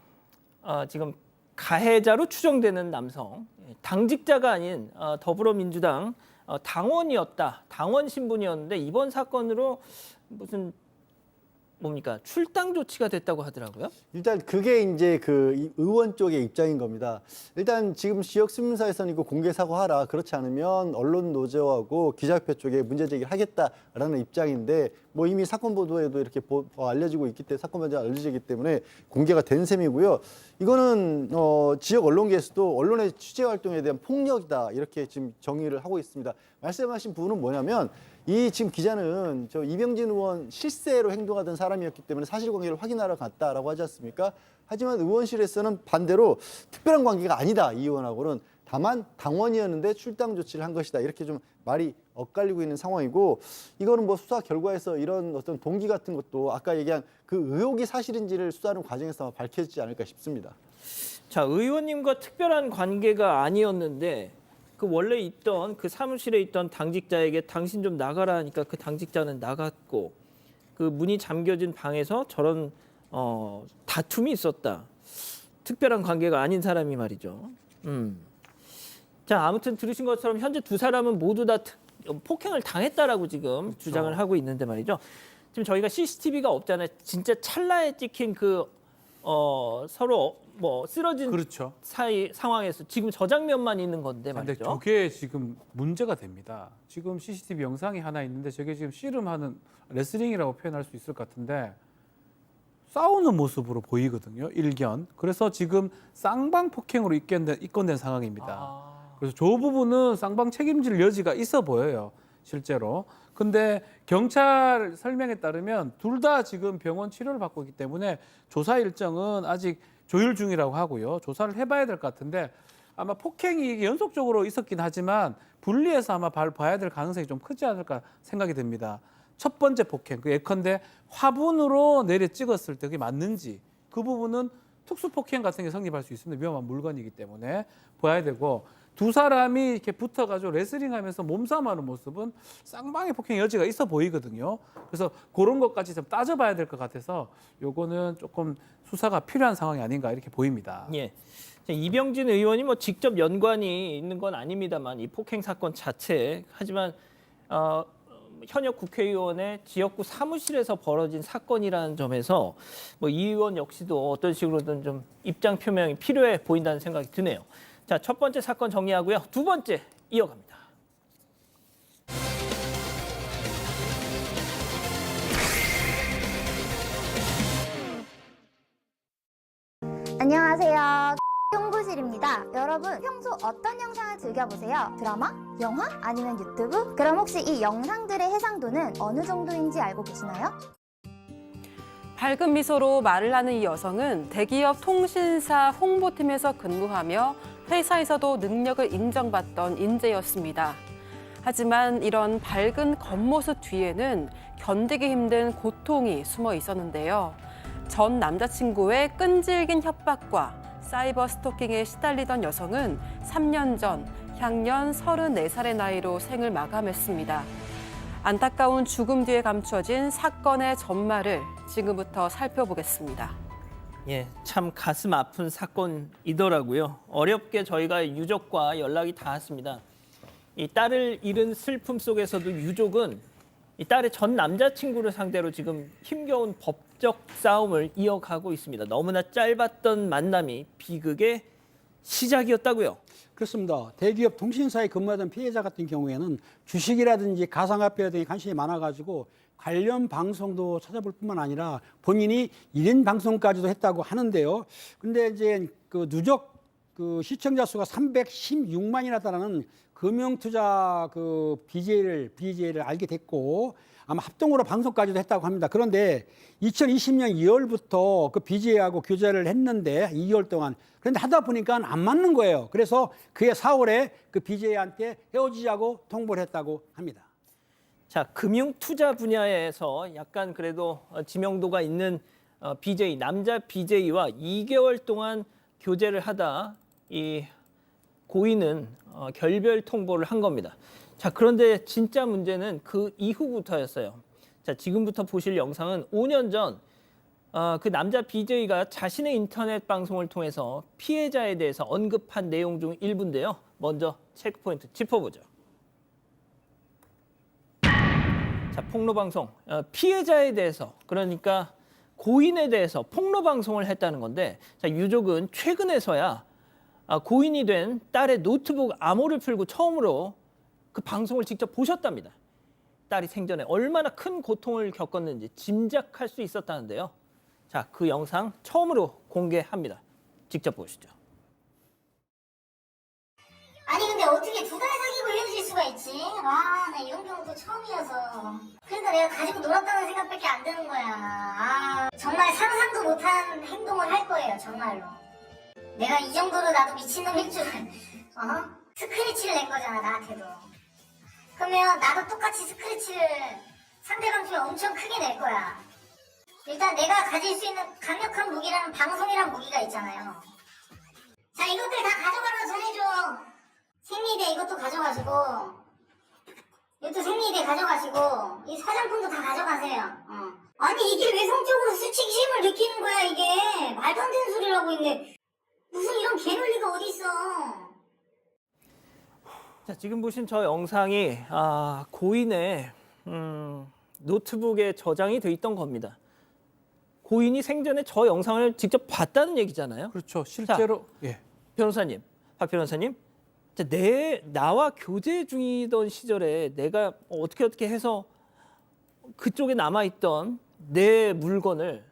Speaker 1: 지금 가해자로 추정되는 남성, 당직자가 아닌 더불어민주당 당원이었다, 당원 신분이었는데 이번 사건으로 무슨 뭡니까? 출당 조치가 됐다고 하더라고요.
Speaker 6: 일단 그게 이제 그 의원 쪽의 입장인 겁니다. 일단 지금 지역 신문사에서는 이거 공개 사과하라. 그렇지 않으면 언론 노조하고 기자협회 쪽에 문제 제기를 하겠다라는 입장인데 뭐 이미 사건 보도에도 이렇게 알려지고 있기 때문에 사건 보도가 알려지기 때문에 공개가 된 셈이고요. 이거는 지역 언론계에서도 언론의 취재 활동에 대한 폭력이다 이렇게 지금 정의를 하고 있습니다. 말씀하신 부분은 뭐냐면 이 지금 기자는 저 이병진 의원 실세로 행동하던 사람이었기 때문에 사실관계를 확인하러 갔다라고 하지 않습니까? 하지만 의원실에서는 반대로 특별한 관계가 아니다. 이 의원하고는 다만 당원이었는데 출당 조치를 한 것이다. 이렇게 좀 말이 엇갈리고 있는 상황이고 이거는 뭐 수사 결과에서 이런 어떤 동기 같은 것도 아까 얘기한 그 의혹이 사실인지를 수사하는 과정에서 밝혀지지 않을까 싶습니다.
Speaker 1: 자, 의원님과 특별한 관계가 아니었는데 그 원래 있던 그 사무실에 있던 당직자에게 당신 좀 나가라 하니까 그 당직자는 나갔고 그 문이 잠겨진 방에서 저런 다툼이 있었다. 특별한 관계가 아닌 사람이 말이죠. 자, 아무튼 들으신 것처럼 현재 두 사람은 모두 다 폭행을 당했다라고 지금 그렇죠. 주장을 하고 있는데 말이죠. 지금 저희가 CCTV가 없잖아요. 진짜 찰나에 찍힌 그 서로 뭐 쓰러진
Speaker 4: 그렇죠.
Speaker 1: 상황에서 지금 저 장면만 있는 건데
Speaker 4: 근데
Speaker 1: 말이죠.
Speaker 4: 저게 지금 문제가 됩니다. 지금 CCTV 영상이 하나 있는데 저게 지금 씨름하는 레슬링이라고 표현할 수 있을 것 같은데 싸우는 모습으로 보이거든요. 일견. 그래서 지금 쌍방 폭행으로 입건된 상황입니다. 그래서 저 부분은 쌍방 책임질 여지가 있어 보여요. 실제로. 근데 경찰 설명에 따르면 둘 다 지금 병원 치료를 받고 있기 때문에 조사 일정은 아직 조율 중이라고 하고요. 조사를 해봐야 될 것 같은데 아마 폭행이 연속적으로 있었긴 하지만 분리해서 아마 봐야 될 가능성이 좀 크지 않을까 생각이 듭니다. 첫 번째 폭행, 그 예컨대 화분으로 내려 찍었을 때 그게 맞는지 그 부분은 특수 폭행 같은 게 성립할 수 있습니다. 위험한 물건이기 때문에 봐야 되고 두 사람이 이렇게 붙어가지고 레슬링하면서 몸싸움하는 모습은 쌍방의 폭행 여지가 있어 보이거든요. 그래서 그런 것까지 좀 따져봐야 될 것 같아서 요거는 조금 수사가 필요한 상황이 아닌가 이렇게 보입니다.
Speaker 1: 예. 이병진 의원이 뭐 직접 연관이 있는 건 아닙니다만 이 폭행 사건 자체에 하지만 현역 국회의원의 지역구 사무실에서 벌어진 사건이라는 점에서 뭐 이 의원 역시도 어떤 식으로든 좀 입장 표명이 필요해 보인다는 생각이 드네요. 자, 첫 번째 사건 정리하고요. 두 번째 이어갑니다.
Speaker 14: 안녕하세요. 홍보실입니다. 여러분 평소 어떤 영상을 즐겨보세요? 드라마? 영화? 아니면 유튜브? 그럼 혹시 이 영상들의 해상도는 어느 정도인지 알고 계시나요?
Speaker 3: 밝은 미소로 말을 하는 이 여성은 대기업 통신사 홍보팀에서 근무하며 회사에서도 능력을 인정받던 인재였습니다. 하지만 이런 밝은 겉모습 뒤에는 견디기 힘든 고통이 숨어 있었는데요. 전 남자친구의 끈질긴 협박과 사이버 스토킹에 시달리던 여성은 3년 전 향년 34살의 나이로 생을 마감했습니다. 안타까운 죽음 뒤에 감춰진 사건의 전말을 지금부터 살펴보겠습니다.
Speaker 1: 예, 참 가슴 아픈 사건이더라고요. 어렵게 저희가 유족과 연락이 닿았습니다. 이 딸을 잃은 슬픔 속에서도 유족은 이 딸의 전 남자친구를 상대로 지금 힘겨운 법적 싸움을 이어가고 있습니다. 너무나 짧았던 만남이 비극의 시작이었다고요.
Speaker 5: 그렇습니다. 대기업 통신사에 근무하던 피해자 같은 경우에는 주식이라든지 가상화폐 등에 관심이 많아가지고 관련 방송도 찾아볼 뿐만 아니라 본인이 1인 방송까지도 했다고 하는데요. 근데 이제 그 누적 그 시청자 수가 316만이나 달하는 금융투자 그 BJ를 알게 됐고 아마 합동으로 방송까지도 했다고 합니다. 그런데 2020년 2월부터 그 BJ하고 교제를 했는데 2개월 동안 그런데 하다 보니까 안 맞는 거예요. 그래서 그해 4월에 그 BJ한테 헤어지자고 통보를 했다고 합니다.
Speaker 1: 자, 금융 투자 분야에서 약간 그래도 지명도가 있는 BJ, 남자 BJ와 2개월 동안 교제를 하다 이 고인은 결별 통보를 한 겁니다. 자, 그런데 진짜 문제는 그 이후부터였어요. 자, 지금부터 보실 영상은 5년 전 그 남자 BJ가 자신의 인터넷 방송을 통해서 피해자에 대해서 언급한 내용 중 일부인데요. 먼저 체크포인트 짚어보죠. 자, 폭로방송. 피해자에 대해서, 그러니까 고인에 대해서 폭로방송을 했다는 건데, 자, 유족은 최근에서야 고인이 된 딸의 노트북 암호를 풀고 처음으로 그 방송을 직접 보셨답니다. 딸이 생전에 얼마나 큰 고통을 겪었는지 짐작할 수 있었다는데요. 자, 그 영상 처음으로 공개합니다. 직접 보시죠.
Speaker 12: 아니 근데 어떻게 두 달 사귀고 헤어질 수가 있지? 나 이런 경우도 처음이어서. 그러니까 내가 가지고 놀았다는 생각밖에 안 드는 거야. 정말 상상도 못한 행동을 할 거예요, 정말로. 내가 이 정도로 나도 미친놈일 줄 스크래치를 낸 거잖아, 나한테도. 그러면 나도 똑같이 스크래치를 상대방 쪽에 엄청 크게 낼 거야. 일단 내가 가질 수 있는 강력한 무기라는 방송이란 무기가 있잖아요. 자, 이것들 다 가져가라고 전해줘. 생리대 이것도 가져가시고, 이것도 생리대 가져가시고, 이 화장품도 다 가져가세요. 아니 이게 왜 성적으로 수치심을 느끼는 거야, 이게. 말도 안 되는 소리를 하고 있는데 무슨 이런 개논리가 어딨어.
Speaker 1: 자, 지금 보신 저 영상이 고인의 노트북에 저장이 돼 있던 겁니다. 고인이 생전에 저 영상을 직접 봤다는 얘기잖아요.
Speaker 4: 그렇죠. 실제로.
Speaker 1: 자,
Speaker 4: 예.
Speaker 1: 변호사님, 박 변호사님, 자, 나와 교제 중이던 시절에 내가 어떻게 해서 그쪽에 남아있던 내 물건을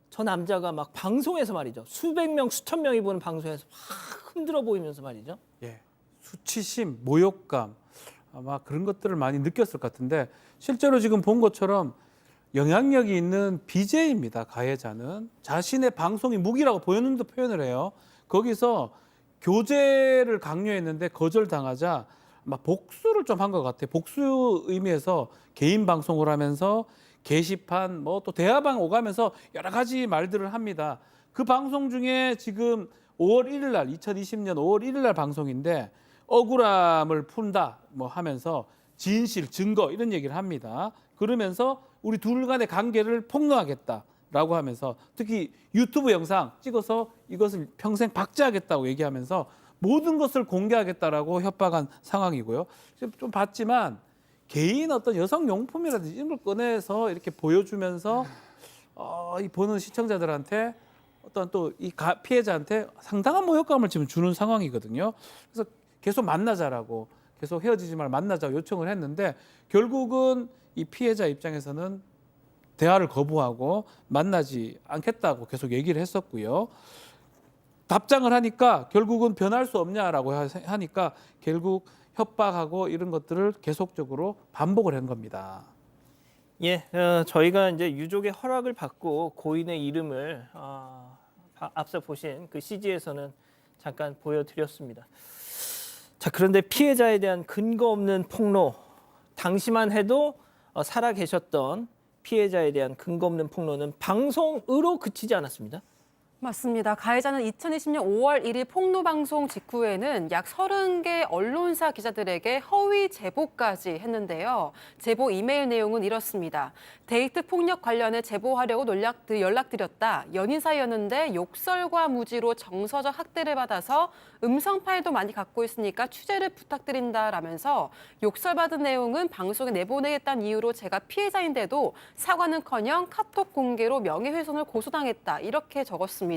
Speaker 1: 저 남자가 막 방송에서 말이죠. 수백 명, 수천 명이 보는 방송에서 막 흔들어 보이면서 말이죠.
Speaker 4: 예. 수치심, 모욕감, 아마 그런 것들을 많이 느꼈을 것 같은데 실제로 지금 본 것처럼 영향력이 있는 BJ입니다. 가해자는 자신의 방송이 무기라고 본인도 표현을 해요. 거기서 교제를 강요했는데 거절당하자 아마 복수를 좀 한 것 같아요. 복수 의미에서 개인 방송을 하면서 게시판 뭐 또 대화방 오가면서 여러 가지 말들을 합니다. 그 방송 중에 지금 5월 1일 날 2020년 5월 1일 날 방송인데 억울함을 푼다 뭐 하면서 진실 증거 이런 얘기를 합니다. 그러면서 우리 둘 간의 관계를 폭로하겠다라고 하면서 특히 유튜브 영상 찍어서 이것을 평생 박제하겠다고 얘기하면서 모든 것을 공개하겠다라고 협박한 상황이고요. 좀 봤지만 개인 어떤 여성 용품이라든지 이런 걸 꺼내서 이렇게 보여주면서 이 보는 시청자들한테 어떤 또 이 피해자한테 상당한 모욕감을 지금 주는 상황이거든요. 그래서 계속 만나자라고 계속 헤어지지 말 만나자고 요청을 했는데 결국은 이 피해자 입장에서는 대화를 거부하고 만나지 않겠다고 계속 얘기를 했었고요. 답장을 하니까 결국은 변할 수 없냐라고 하니까 결국 협박하고 이런 것들을 계속적으로 반복을 한 겁니다.
Speaker 1: 예, 저희가 이제 유족의 허락을 받고 고인의 이름을 앞서 보신 그 CG에서는 잠깐 보여드렸습니다. 자, 그런데 피해자에 대한 근거 없는 폭로, 당시만 해도 살아 계셨던 피해자에 대한 근거 없는 폭로는 방송으로 그치지 않았습니다.
Speaker 3: 맞습니다. 가해자는 2020년 5월 1일 폭로 방송 직후에는 약 30개 언론사 기자들에게 허위 제보까지 했는데요. 제보 이메일 내용은 이렇습니다. 데이트 폭력 관련해 제보하려고 연락드렸다. 연인 사이였는데 욕설과 무지로 정서적 학대를 받아서 음성 파일도 많이 갖고 있으니까 취재를 부탁드린다라면서 욕설받은 내용은 방송에 내보내겠다는 이유로 제가 피해자인데도 사과는커녕 카톡 공개로 명예훼손을 고소당했다. 이렇게 적었습니다.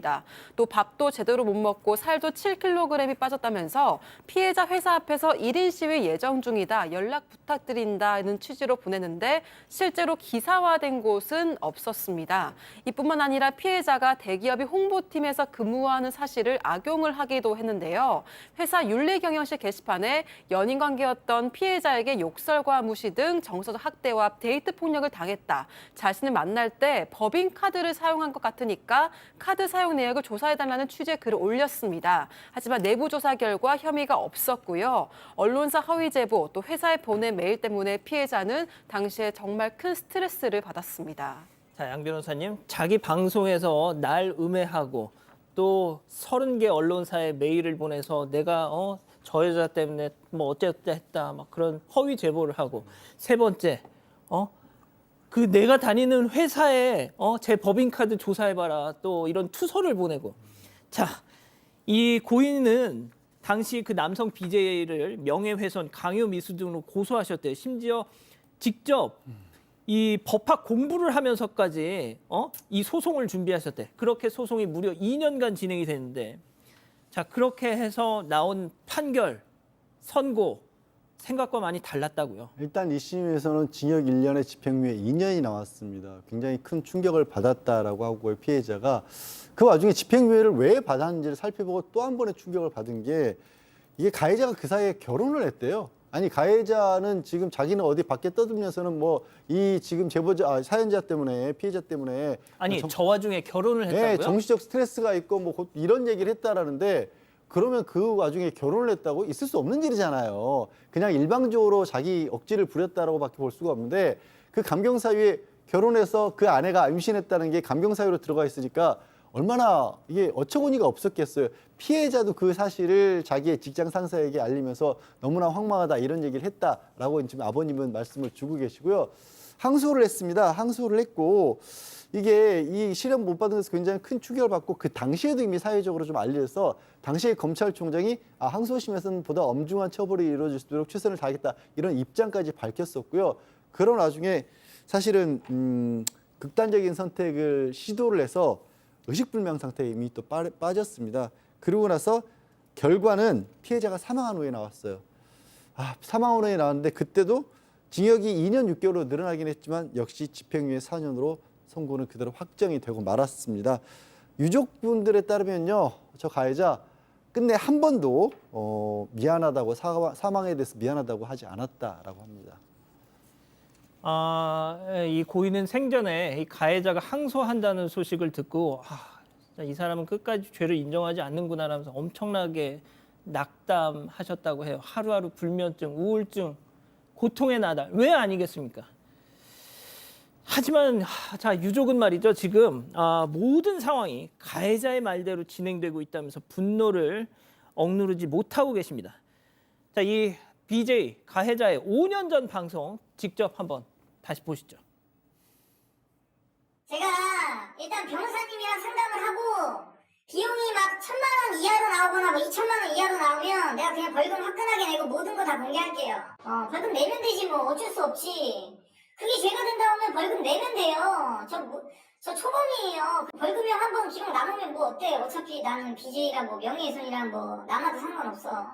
Speaker 3: 또 밥도 제대로 못 먹고 살도 7kg이 빠졌다면서 피해자 회사 앞에서 1인 시위 예정 중이다. 연락 부탁드린다는 취지로 보내는데 실제로 기사화된 곳은 없었습니다. 이뿐만 아니라 피해자가 대기업의 홍보팀에서 근무하는 사실을 악용을 하기도 했는데요. 회사 윤리경영실 게시판에 연인 관계였던 피해자에게 욕설과 무시 등 정서적 학대와 데이트 폭력을 당했다. 자신을 만날 때 법인카드를 사용한 것 같으니까 카드 사용 내역을 조사해달라는 취지의 글을 올렸습니다. 하지만 내부 조사 결과 혐의가 없었고요. 언론사 허위 제보 또 회사에 보낸 메일 때문에 피해자는 당시에 정말 큰 스트레스를 받았습니다.
Speaker 1: 자, 양 변호사님, 자기 방송에서 날 음해하고 또 30개 언론사에 메일을 보내서 내가 저 여자 때문에 뭐 어쨌다 했다 막 그런 허위 제보를 하고 세 번째 그 내가 다니는 회사에 제 법인카드 조사해봐라 또 이런 투서를 보내고 자, 이 고인은 당시 그 남성 BJ를 명예훼손, 강요미수 등으로 고소하셨대요. 심지어 직접 이 법학 공부를 하면서까지 이 소송을 준비하셨대. 그렇게 소송이 무려 2년간 진행이 됐는데 자, 그렇게 해서 나온 판결, 선고 생각과 많이 달랐다고요.
Speaker 6: 일단 1심에서는 징역 1년에 집행유예 2년이 나왔습니다. 굉장히 큰 충격을 받았다라고 하고 피해자가 그 와중에 집행유예를 왜 받았는지를 살펴보고 또 한 번의 충격을 받은 게 이게 가해자가 그 사이에 결혼을 했대요. 아니 가해자는 지금 자기는 어디 밖에 떠들면서는 뭐 이 지금 제보자 사연자 때문에 피해자 때문에
Speaker 1: 아니 저 와중에 결혼을 했다고요?
Speaker 6: 네, 정신적 스트레스가 있고 뭐 이런 얘기를 했다라는데 그러면 그 와중에 결혼을 했다고 있을 수 없는 일이잖아요. 그냥 일방적으로 자기 억지를 부렸다라고밖에 볼 수가 없는데 그 감경 사유에 결혼해서 그 아내가 임신했다는 게 감경 사유로 들어가 있으니까 얼마나 이게 어처구니가 없었겠어요. 피해자도 그 사실을 자기의 직장 상사에게 알리면서 너무나 황망하다 이런 얘기를 했다라고 지금 아버님은 말씀을 주고 계시고요. 항소를 했습니다. 항소를 했고 이게 이 실형 못 받은 것에서 굉장히 큰 충격을 받고 그 당시에도 이미 사회적으로 좀 알려져서 당시에 검찰총장이 항소심에서는 보다 엄중한 처벌이 이루어질 수 있도록 최선을 다하겠다 이런 입장까지 밝혔었고요. 그런 와중에 사실은 극단적인 선택을 시도를 해서 의식불명 상태에 이미 또 빠졌습니다. 그러고 나서 결과는 피해자가 사망한 후에 나왔어요. 사망한 후에 나왔는데 그때도 징역이 2년 6개월로 늘어나긴 했지만 역시 집행유예 4년으로 선고는 그대로 확정이 되고 말았습니다. 유족분들에 따르면요, 저 가해자 끝내 한 번도 미안하다고 사망에 대해서 미안하다고 하지 않았다라고 합니다.
Speaker 1: 이 고인은 생전에 이 가해자가 항소한다는 소식을 듣고 진짜 이 사람은 끝까지 죄를 인정하지 않는구나라면서 엄청나게 낙담하셨다고 해요. 하루하루 불면증, 우울증, 고통의 나달. 왜 아니겠습니까? 하지만 자, 유족은 말이죠. 지금 모든 상황이 가해자의 말대로 진행되고 있다면서 분노를 억누르지 못하고 계십니다. 자, 이 BJ 가해자의 5년 전 방송 직접 한번 다시 보시죠.
Speaker 12: 제가 일단 변호사님이랑 상담을 하고 비용이 막 1,000만 원 이하로 나오거나 뭐 2,000만 원 이하로 나오면 내가 그냥 벌금 화끈하게 내고 모든 거 다 공개할게요. 벌금 내면 되지 뭐 어쩔 수 없지. 그게 죄가 된다 하면 벌금 내면 돼요. 저 초범이에요. 벌금형 한 번 기록 남으면 뭐 어때? 어차피 나는 BJ랑 뭐 명예훼손이랑 뭐 남아도 상관없어.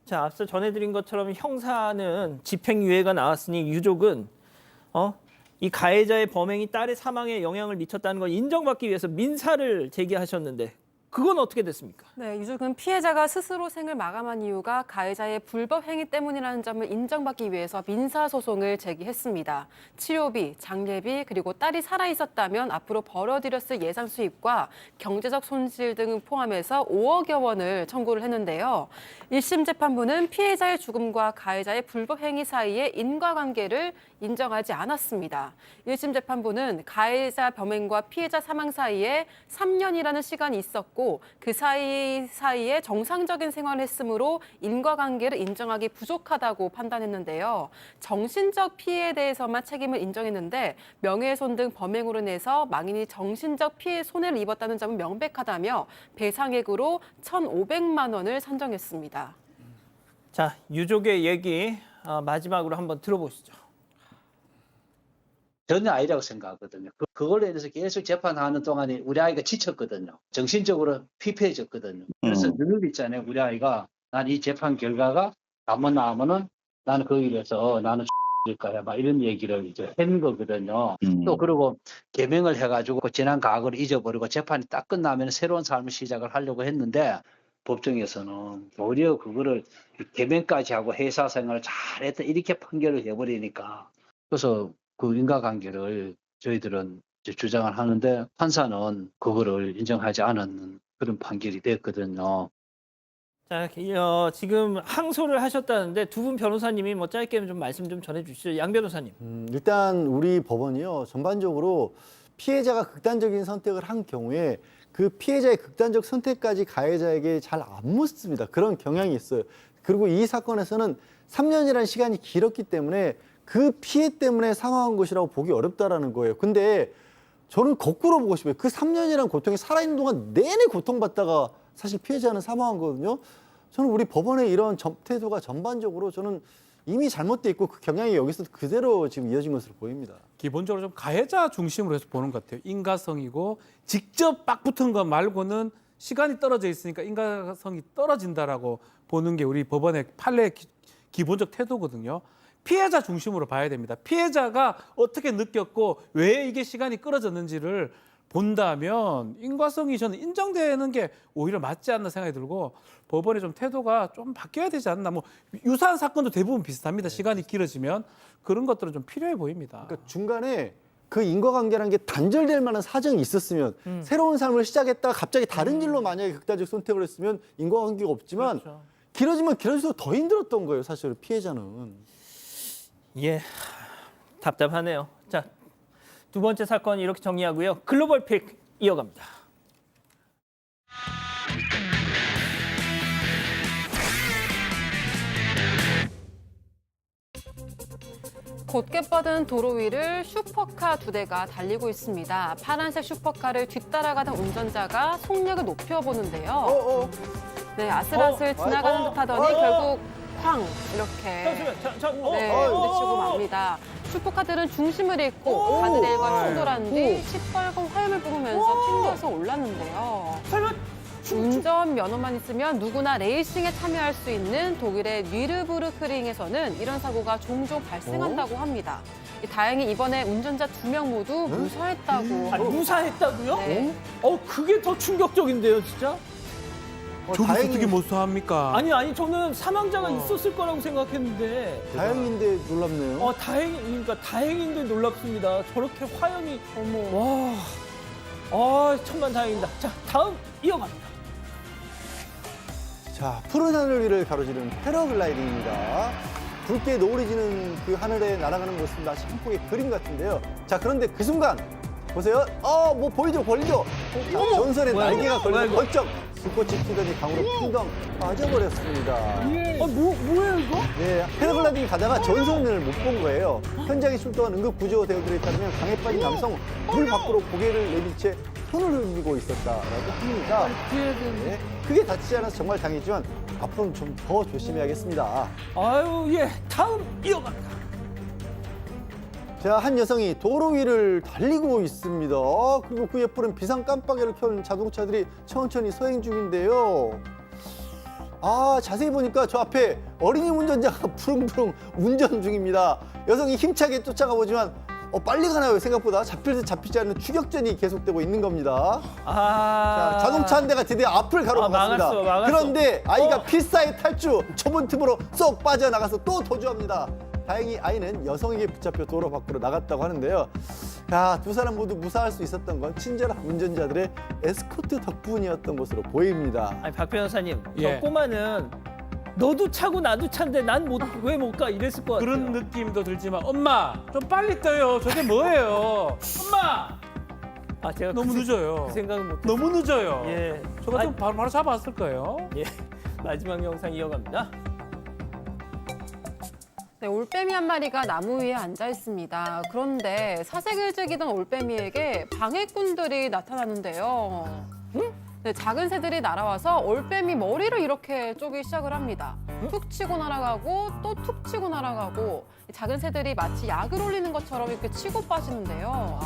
Speaker 1: 자, 앞서 전해드린 것처럼 형사는 집행유예가 나왔으니 유족은 이 가해자의 범행이 딸의 사망에 영향을 미쳤다는 걸 인정받기 위해서 민사를 제기하셨는데 그건 어떻게 됐습니까?
Speaker 3: 네, 유족은 피해자가 스스로 생을 마감한 이유가 가해자의 불법 행위 때문이라는 점을 인정받기 위해서 민사소송을 제기했습니다. 치료비, 장례비, 그리고 딸이 살아있었다면 앞으로 벌어들였을 예상 수입과 경제적 손실 등을 포함해서 5억여 원을 청구를 했는데요. 1심 재판부는 피해자의 죽음과 가해자의 불법 행위 사이에 인과관계를 인정하지 않았습니다. 1심 재판부는 가해자 범행과 피해자 사망 사이에 3년이라는 시간이 있었고 그 사이에 정상적인 생활을 했으므로 인과관계를 인정하기 부족하다고 판단했는데요. 정신적 피해에 대해서만 책임을 인정했는데 명예훼손 등 범행으로 인해서 망인이 정신적 피해 손해를 입었다는 점은 명백하다며 배상액으로 1,500만 원을 산정했습니다.
Speaker 1: 자, 유족의 얘기 마지막으로 한번 들어보시죠.
Speaker 15: 전혀 아니라고 생각하거든요. 그걸로 인해서 계속 재판하는 동안에 우리 아이가 지쳤거든요. 정신적으로 피폐해졌거든요. 그래서 늘 있잖아요. 우리 아이가 난 이 재판 결과가 잘못 나오면은 나는 거기에 대해서 나는 일 거야. 막 이런 얘기를 이제 한 거거든요. 또 그리고 개명을 해가지고 지난 과거를 잊어버리고 재판이 딱 끝나면 새로운 삶을 시작을 하려고 했는데 법정에서는 오히려 그거를 개명까지 하고 회사 생활을 잘했다 이렇게 판결을 해버리니까 그래서 그 인과관계를 저희들은 이제 주장을 하는데 판사는 그거를 인정하지 않은 그런 판결이 됐거든요.
Speaker 1: 자, 지금 항소를 하셨다는데 두 분 변호사님이 뭐 짧게 좀 말씀 좀 전해주시죠. 양 변호사님.
Speaker 6: 일단 우리 법원이요 전반적으로 피해자가 극단적인 선택을 한 경우에 그 피해자의 극단적 선택까지 가해자에게 잘 안 묻습니다. 그런 경향이 있어요. 그리고 이 사건에서는 3년이라는 시간이 길었기 때문에 그 피해 때문에 사망한 것이라고 보기 어렵다라는 거예요. 근데 저는 거꾸로 보고 싶어요. 그 3년이라는 고통이 살아있는 동안 내내 고통받다가 사실 피해자는 사망한 거거든요. 저는 우리 법원의 이런 태도가 전반적으로 저는 이미 잘못돼 있고 그 경향이 여기서 그대로 지금 이어진 것으로 보입니다.
Speaker 4: 기본적으로 좀 가해자 중심으로 해서 보는 것 같아요. 인과성이고 직접 빡 붙은 것 말고는 시간이 떨어져 있으니까 인과성이 떨어진다라고 보는 게 우리 법원의 판례의 기본적 태도거든요. 피해자 중심으로 봐야 됩니다. 피해자가 어떻게 느꼈고 왜 이게 시간이 끌어졌는지를 본다면 인과성이 저는 인정되는 게 오히려 맞지 않나 생각이 들고 법원의 좀 태도가 좀 바뀌어야 되지 않나. 뭐 유사한 사건도 대부분 비슷합니다. 시간이 길어지면 그런 것들은 좀 필요해 보입니다.
Speaker 6: 그러니까 중간에 그 인과관계라는 게 단절될 만한 사정이 있었으면 새로운 삶을 시작했다가 갑자기 다른 길로 만약에 극단적 선택을 했으면 인과관계가 없지만
Speaker 1: 그렇죠.
Speaker 6: 길어지면 길어질수록 더 힘들었던 거예요. 사실 피해자는.
Speaker 1: 예, 답답하네요. 자, 두 번째 사건 이렇게 정리하고요. 글로벌 픽 이어갑니다.
Speaker 3: 곧게 뻗은 도로 위를 슈퍼카 2대가 달리고 있습니다. 파란색 슈퍼카를 뒤따라가던 운전자가 속력을 높여보는데요. 네, 아슬아슬 지나가는 듯하더니 결국 쾅 이렇게 부딪히고 맙니다. 슈퍼카들은 중심을 잃고 가드레일과 충돌한 뒤 시뻘건 화염을 뿜으면서 튕겨서 올랐는데요. 운전 면허만 있으면 누구나 레이싱에 참여할 수 있는 독일의 뉘르부르크링에서는 이런 사고가 종종 발생한다고 합니다. 다행히 이번에 운전자 2명 모두 무사했다고.
Speaker 1: 무사했다고요?
Speaker 3: 네.
Speaker 1: 그게 더 충격적인데요, 진짜?
Speaker 4: 저기서 어떻게 못 사합니까?
Speaker 1: 아니 저는 사망자가 있었을 거라고 생각했는데.
Speaker 6: 다행인데 놀랍네요.
Speaker 1: 그러니까 다행인데 놀랍습니다. 저렇게 화염이 와, 천만다행입니다. 자, 다음 이어갑니다.
Speaker 6: 자, 푸른 하늘 위를 가로지르는 패러글라이딩입니다. 붉게 노을이 지는 그 하늘에 날아가는 모습 마치 한 폭의 그림 같은데요. 자, 그런데 그 순간 보세요. 뭐 보이죠? 벌리죠? 자, 전선에 날개가 걸려 벌쩍 불꽃이 튀더니 강으로 풍덩 빠져버렸습니다.
Speaker 1: 뭐예요 이거?
Speaker 6: 네, 패러글라이딩 가다가 전선을 못 본 거예요. 현장에 출동한 응급 구조 대원들에 따르면 강에 빠진 남성 물 밖으로 고개를 내민 채 손을 흘리고 있었다라고 합니다. 네, 크게 다치지 않아서 정말 다행이지만 앞으로는 좀 더 조심해야겠습니다.
Speaker 1: 아유, 예, 다음 이어갑니다.
Speaker 6: 자, 한 여성이 도로 위를 달리고 있습니다. 그리고 그 옆으로는 비상 깜빡이를 켠 자동차들이 천천히 서행 중인데요. 자세히 보니까 저 앞에 어린이 운전자가 푸릉푸릉 운전 중입니다. 여성이 힘차게 쫓아가 보지만 빨리 가나요? 생각보다 잡힐 듯 잡히지 않는 추격전이 계속되고 있는 겁니다. 자, 자동차 한 대가 드디어 앞을 가로막았습니다.
Speaker 1: 막았어.
Speaker 6: 그런데 아이가 필사의 탈주, 좁은 틈으로 쏙 빠져나가서 또 도주합니다. 다행히 아이는 여성에게 붙잡혀 도로 밖으로 나갔다고 하는데요. 두 사람 모두 무사할 수 있었던 건 친절한 운전자들의 에스코트 덕분이었던 것으로 보입니다.
Speaker 1: 아니, 박 변호사님,
Speaker 4: 예.
Speaker 1: 저 꼬마는 너도 차고 나도 차인데 난 왜 못 가? 이랬을 것 같아요.
Speaker 4: 그런 느낌도 들지만 엄마 좀 빨리 떠요. 저게 뭐예요? 엄마
Speaker 1: 제가
Speaker 4: 너무 늦어요.
Speaker 1: 그 생각은 못.
Speaker 4: 너무 늦어요.
Speaker 1: 예.
Speaker 4: 저 같으면 바로 잡았을 거예요.
Speaker 1: 예. 마지막 영상 이어갑니다.
Speaker 3: 네, 올빼미 한 마리가 나무 위에 앉아 있습니다. 그런데 사색을 즐기던 올빼미에게 방해꾼들이 나타나는데요. 네, 작은 새들이 날아와서 올빼미 머리를 이렇게 쪼기 시작을 합니다. 툭 치고 날아가고 또 툭 치고 날아가고 작은 새들이 마치 약을 올리는 것처럼 이렇게 치고 빠지는데요.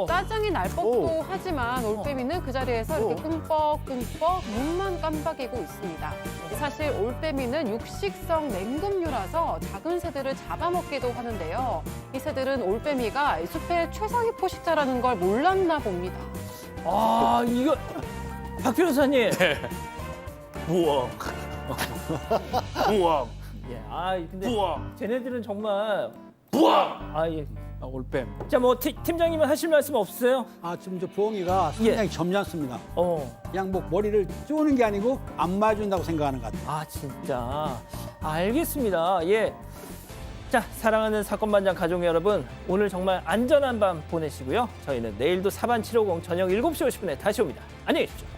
Speaker 3: 짜증이 날 법도 하지만 올빼미는 그 자리에서 이렇게 끔뻑끔뻑 눈만 깜빡이고 있습니다. 사실 올빼미는 육식성 냉금류라서 작은 새들을 잡아먹기도 하는데요. 이 새들은 올빼미가 숲의 최상위 포식자라는 걸 몰랐나 봅니다.
Speaker 1: 이거 박 변호사님.
Speaker 10: 우와. 우와.
Speaker 1: 예, 근데
Speaker 10: 우와.
Speaker 1: 쟤네들은 정말
Speaker 10: 우와.
Speaker 1: 예.
Speaker 4: 올빼미.
Speaker 1: 자, 팀장님은 하실 말씀 없으세요?
Speaker 5: 지금 저 부엉이가 상당히 점잖습니다. 그냥 머리를 쪼는 게 아니고 안 맞은다고 생각하는 것 같아요.
Speaker 1: 진짜. 알겠습니다. 예. 자, 사랑하는 사건반장 가족 여러분, 오늘 정말 안전한 밤 보내시고요. 저희는 내일도 사반 750 저녁 7시 50분에 다시 옵니다. 안녕히 계십시오.